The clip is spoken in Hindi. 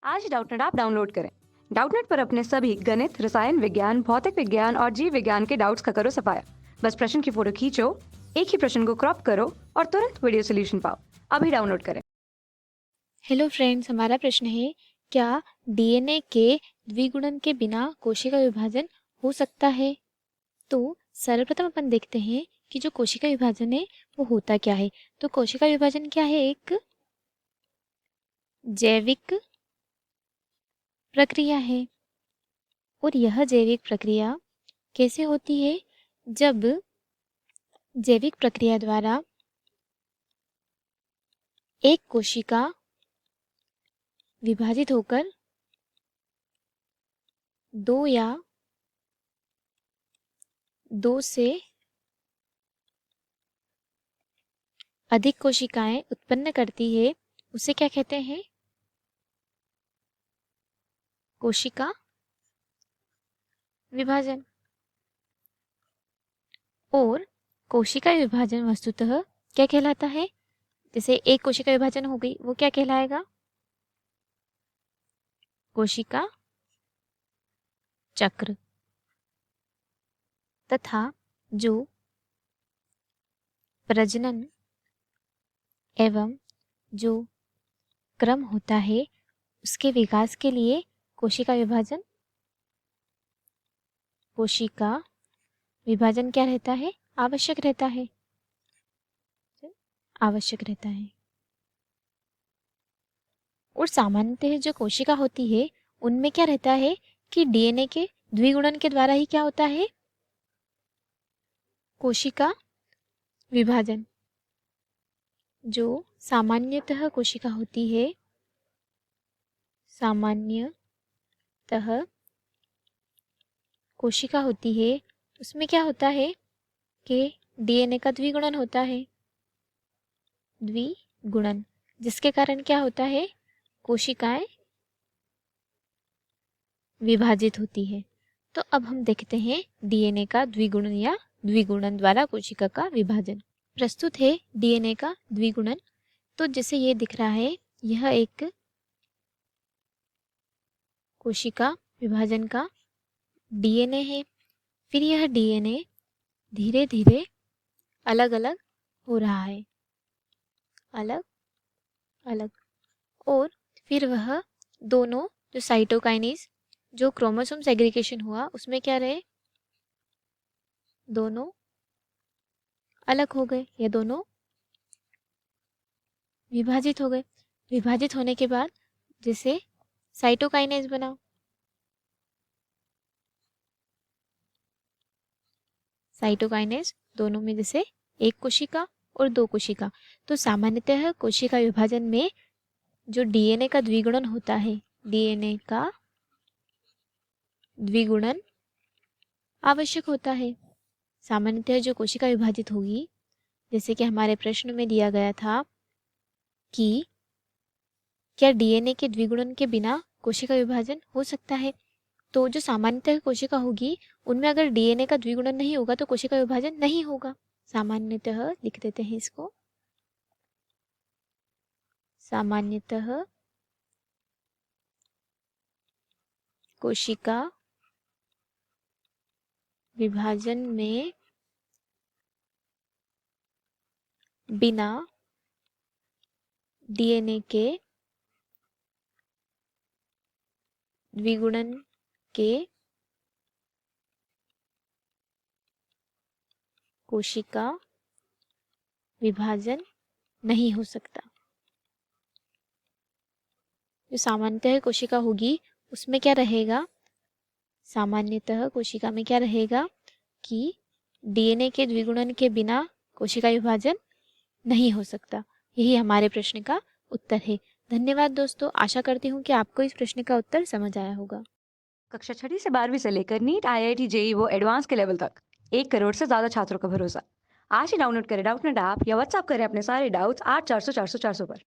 आज ही डाउटनेट ऐप डाउनलोड करें। डाउटनेट पर अपने सभी गणित, रसायन विज्ञान, भौतिक विज्ञान और जीव विज्ञान के डाउट्स का करो सफाया। बस प्रश्न की फोटो खींचो, एक ही प्रश्न को क्रॉप करो और तुरंत वीडियो सोल्यूशन पाओ। अभी डाउनलोड करें। हेलो फ्रेंड्स, हमारा प्रश्न है, क्या डीएनए के द्विगुणन के बिना कोशिका विभाजन हो सकता है? तो सर्वप्रथम अपन देखते हैं कि जो कोशिका विभाजन है वो होता क्या है। तो कोशिका विभाजन क्या है? एक जैविक प्रक्रिया है। और यह जैविक प्रक्रिया कैसे होती है? जब जैविक प्रक्रिया द्वारा एक कोशिका विभाजित होकर दो या दो से अधिक कोशिकाएं उत्पन्न करती है, उसे क्या कहते हैं? कोशिका विभाजन। और कोशिका विभाजन वस्तुतः क्या कहलाता है? जैसे एक कोशिका विभाजन हो गई, वो क्या कहलाएगा? कोशिका चक्र। तथा जो प्रजनन एवं जो क्रम होता है उसके विकास के लिए कोशिका विभाजन क्या रहता है? आवश्यक रहता है। आवश्यक रहता है। और सामान्यतः जो कोशिका होती है उनमें क्या रहता है कि डीएनए के द्विगुणन के द्वारा ही क्या होता है? कोशिका विभाजन। जो सामान्यतः कोशिका होती है, उसमें क्या होता है कि डीएनए का द्विगुणन होता है। द्विगुणन जिसके कारण क्या होता है? कोशिकाएं विभाजित होती है। तो अब हम देखते हैं डीएनए का द्विगुणन या द्विगुणन द्वारा कोशिका का विभाजन। प्रस्तुत है डीएनए का द्विगुणन। तो जैसे ये दिख रहा है, यह एक कोशिका विभाजन का डीएनए है। फिर यह डीएनए धीरे धीरे अलग अलग हो रहा है, अलग अलग। और फिर वह दोनों जो साइटोकाइनेज, जो क्रोमोसोम सेग्रीगेशन हुआ उसमें क्या रहे? दोनों अलग हो गए या दोनों विभाजित हो गए। विभाजित होने के बाद जैसे साइटोकाइनेज बना, साइटोकाइनेज दोनों में जैसे एक कोशिका और दो कोशिका। तो सामान्यतः कोशिका विभाजन में जो डीएनए का द्विगुणन होता है, डीएनए का द्विगुणन आवश्यक होता है। सामान्यतः जो कोशिका विभाजित होगी, जैसे कि हमारे प्रश्न में दिया गया था कि क्या डीएनए के द्विगुणन के बिना कोशिका विभाजन हो सकता है? तो जो सामान्यतः कोशिका होगी उनमें अगर डीएनए का द्विगुणन नहीं होगा तो कोशिका विभाजन नहीं होगा। सामान्यतः लिख देते हैं इसको। सामान्यतः कोशिका विभाजन में बिना डीएनए के द्विगुणन के कोशिका विभाजन नहीं हो सकता। जो सामान्यतः कोशिका होगी उसमें क्या रहेगा? सामान्यतः कोशिका में क्या रहेगा कि डीएनए के द्विगुणन के बिना कोशिका विभाजन नहीं हो सकता। यही हमारे प्रश्न का उत्तर है। धन्यवाद दोस्तों, आशा करती हूँ कि आपको इस प्रश्न का उत्तर समझ आया होगा। कक्षा 6 से 12वीं से लेकर नीट, IIT, JEE वो एडवांस के लेवल तक 1 करोड़ से ज्यादा छात्रों का भरोसा। आज ही डाउनलोड करें डाउटनेट ऐप या व्हाट्सएप करें अपने सारे डाउट्स 8400 400 400 पर।